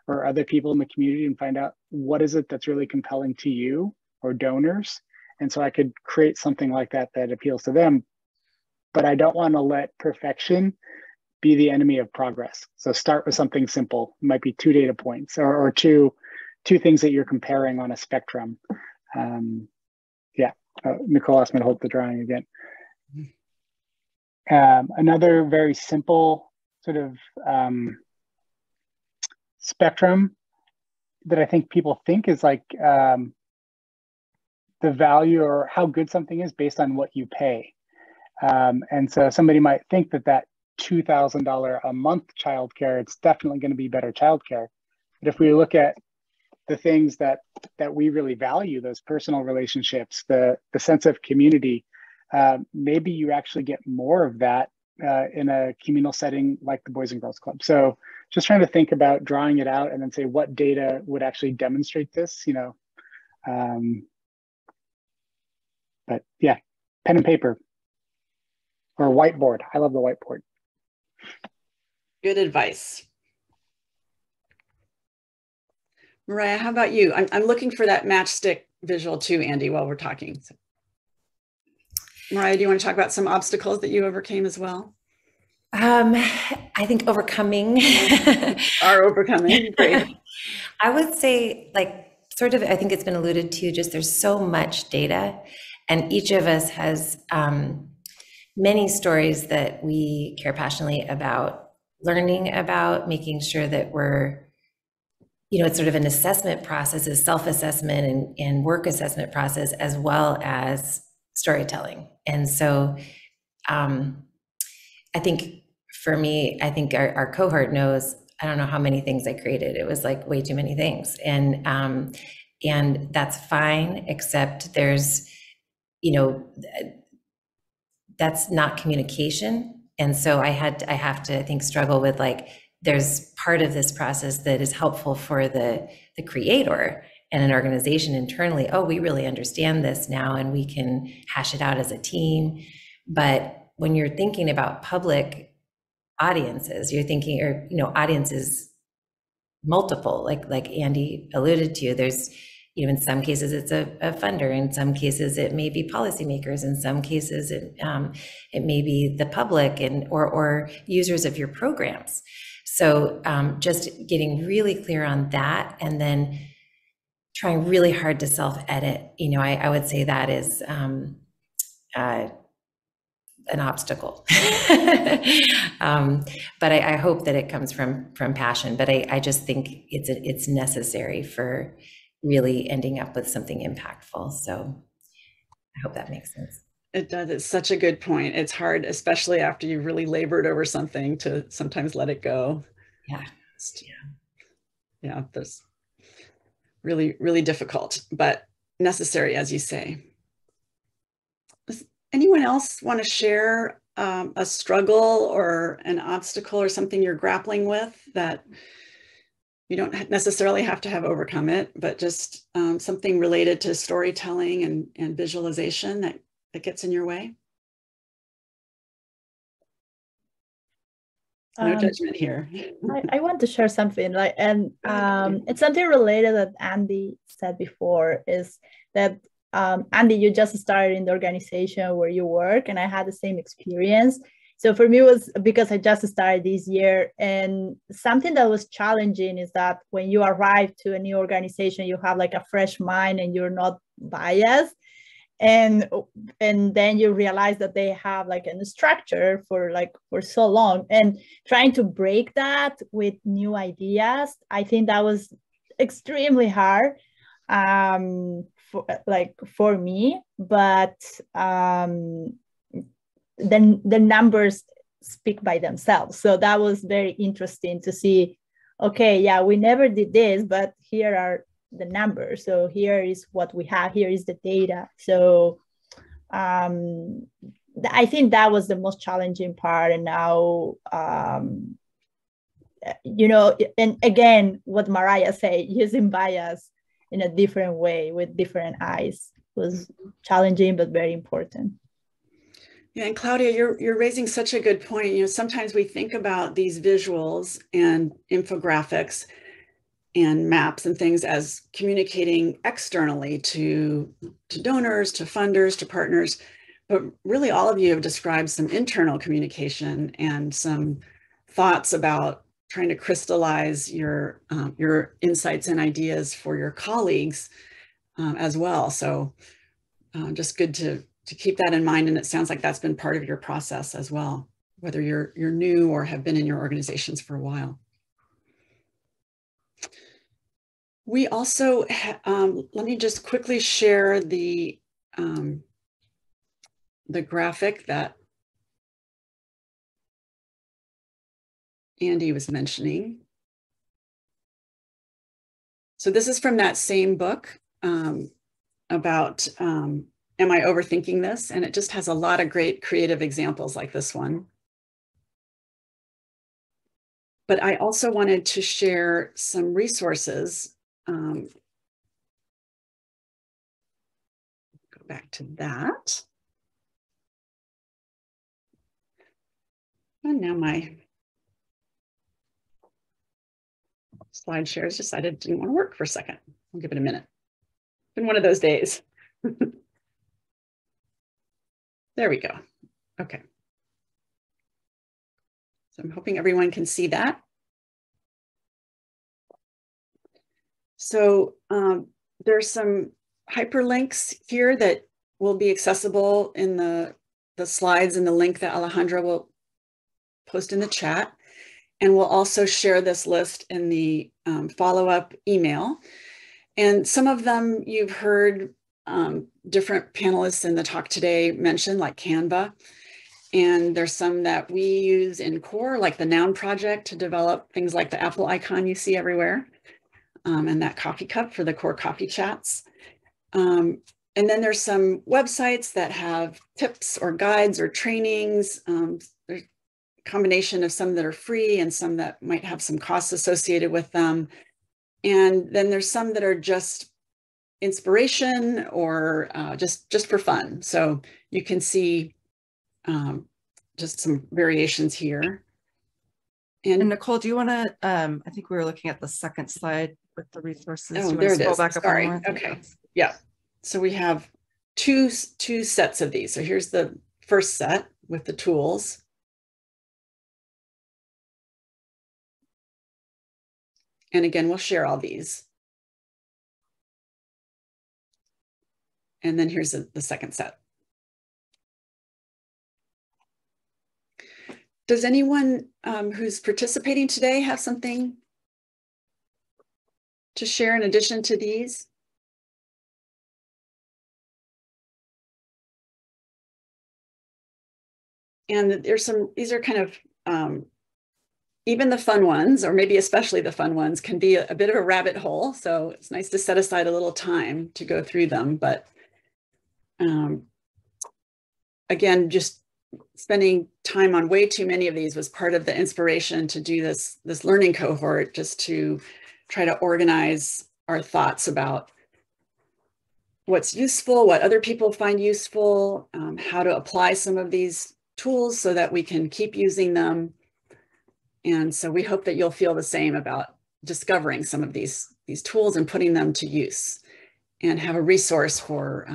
or other people in the community and find out what is it that's really compelling to you or donors. And so I could create something like that that appeals to them. But I don't want to let perfection be the enemy of progress. So start with something simple. It might be 2 data points or two things that you're comparing on a spectrum. Nicole asked me to hold the drawing again. Another very simple sort of spectrum that I think people think is like the value or how good something is based on what you pay. And so somebody might think that $2,000 a month childcare, it's definitely going to be better childcare. But if we look at the things that we really value, those personal relationships, the sense of community, maybe you actually get more of that in a communal setting like the Boys and Girls Club. So just trying to think about drawing it out and then say what data would actually demonstrate this, you know. But yeah, pen and paper or a whiteboard. I love the whiteboard.
Good advice. Mariah, how about you? I'm looking for that matchstick visual too, Andy, while we're talking. So, Mariah, do you want to talk about some obstacles that you overcame as well?
I think overcoming.
Are overcoming, great.
I would say like sort of, I think it's been alluded to, just there's so much data and each of us has many stories that we care passionately about learning about, making sure that we're, you know, it's sort of an assessment process, a self-assessment and work assessment process, as well as storytelling. And so I think for me, I think our cohort knows, I don't know how many things I created. It was like way too many things. And that's fine, except there's, you know, that's not communication. And so I have to, I think, struggle with like, there's part of this process that is helpful for the creator and an organization internally. Oh, we really understand this now and we can hash it out as a team. But when you're thinking about public audiences, you're thinking, or, you know, audiences multiple, like Andy alluded to, there's, you know, in some cases it's a funder, in some cases it may be policymakers, in some cases it may be the public and or users of your programs. So just getting really clear on that, and then trying really hard to self-edit. You know, I would say that is an obstacle. But I hope that it comes from passion. But I just think it's necessary for really ending up with something impactful. So I hope that makes sense.
It does. It's such a good point. It's hard, especially after you've really labored over something, to sometimes let it go.
Yeah.
Yeah, that's really, really difficult, but necessary, as you say. Does anyone else want to share a struggle or an obstacle or something you're grappling with that you don't necessarily have to have overcome it, but just something related to storytelling and visualization that gets in your way? No judgment here.
I want to share something, like, and it's something related that Andy said before, is that Andy, you just started in the organization where you work, and I had the same experience. So for me, it was because I just started this year, and something that was challenging is that when you arrive to a new organization, you have like a fresh mind and you're not biased. And then you realize that they have like a structure for so long, and trying to break that with new ideas, I think that was extremely hard for me. But then the numbers speak by themselves, so that was very interesting to see. Okay, yeah, we never did this, but here are the numbers. So here is what we have, here is the data. So I think that was the most challenging part. And now, you know, and again, what Mariah said, using bias in a different way with different eyes was challenging, but very important.
Yeah, and Claudia, you're raising such a good point. You know, sometimes we think about these visuals and infographics and maps and things as communicating externally to donors, to funders, to partners. But really, all of you have described some internal communication and some thoughts about trying to crystallize your insights and ideas for your colleagues as well. So just good to keep that in mind. And it sounds like that's been part of your process as well, whether you're new or have been in your organizations for a while. We also, let me just quickly share the graphic that Andy was mentioning. So this is from that same book about Am I Overthinking This? And it just has a lot of great creative examples like this one. But I also wanted to share some resources. Go back to that. And now my slide share has decided it didn't want to work for a second. I'll give it a minute. It's been one of those days. There we go. Okay. So I'm hoping everyone can see that. So there's some hyperlinks here that will be accessible in the slides and the link that Alejandra will post in the chat. And we'll also share this list in the follow-up email. And some of them you've heard different panelists in the talk today mention, like Canva. And there's some that we use in core, like the Noun Project, to develop things like the Apple icon you see everywhere, and that coffee cup for the core coffee chats. And then there's some websites that have tips or guides or trainings. There's a combination of some that are free and some that might have some costs associated with them. And then there's some that are just inspiration or just for fun. So you can see just some variations here. And
Nicole, do you want to, I think we were looking at the second slide with the resources.
Oh, there it is. Sorry. Okay. Yeah. So we have two sets of these. So here's the first set with the tools. And again, we'll share all these. And then here's the second set. Does anyone who's participating today have something to share in addition to these? And there's some, these are kind of, even the fun ones, or maybe especially the fun ones, can be a bit of a rabbit hole. So it's nice to set aside a little time to go through them. But again, just spending time on way too many of these was part of the inspiration to do this learning cohort, just to try to organize our thoughts about what's useful, what other people find useful, how to apply some of these tools so that we can keep using them. And so we hope that you'll feel the same about discovering some of these tools and putting them to use, and have a resource for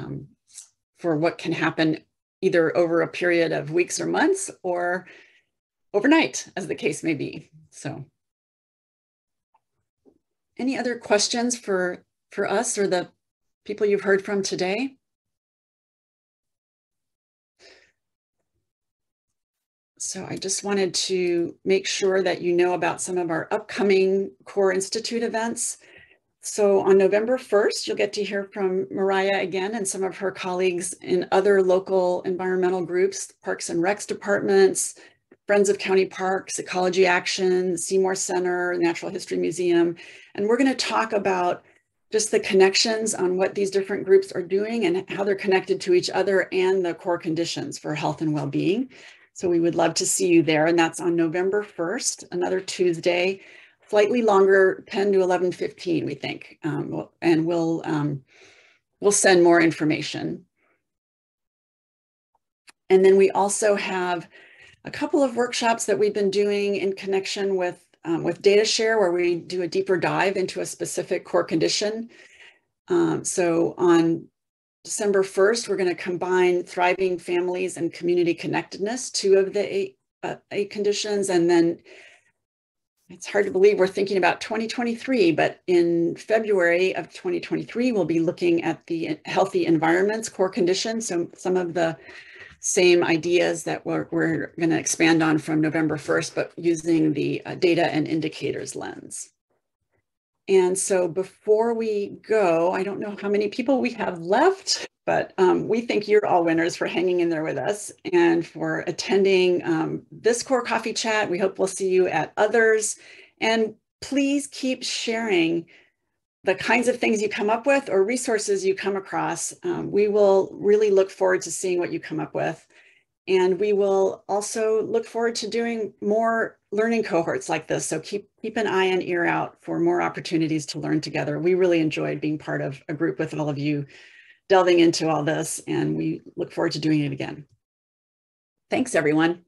what can happen either over a period of weeks or months, or overnight, as the case may be. So any other questions for us or the people you've heard from today? So I just wanted to make sure that you know about some of our upcoming Core Institute events. So on November 1st, you'll get to hear from Mariah again and some of her colleagues in other local environmental groups, Parks and Recs departments, Friends of County Parks, Ecology Action, Seymour Center, Natural History Museum. And we're going to talk about just the connections on what these different groups are doing and how they're connected to each other and the core conditions for health and well-being. So we would love to see you there. And that's on November 1st, another Tuesday, slightly longer, 10 to 11:15, we think. And we'll send more information. And then we also have a couple of workshops that we've been doing in connection with data share, where we do a deeper dive into a specific core condition. So on December 1st, we're going to combine thriving families and community connectedness, 2 of the 8 conditions. And then it's hard to believe we're thinking about 2023, but in February of 2023, we'll be looking at the healthy environments core conditions. So some of the same ideas that we're going to expand on from November 1st, but using the data and indicators lens. And so before we go, I don't know how many people we have left, but we think you're all winners for hanging in there with us and for attending this Core Coffee Chat. We hope we'll see you at others. And please keep sharing the kinds of things you come up with or resources you come across. We will really look forward to seeing what you come up with. And we will also look forward to doing more learning cohorts like this. So keep an eye and ear out for more opportunities to learn together. We really enjoyed being part of a group with all of you, delving into all this, and we look forward to doing it again. Thanks, everyone.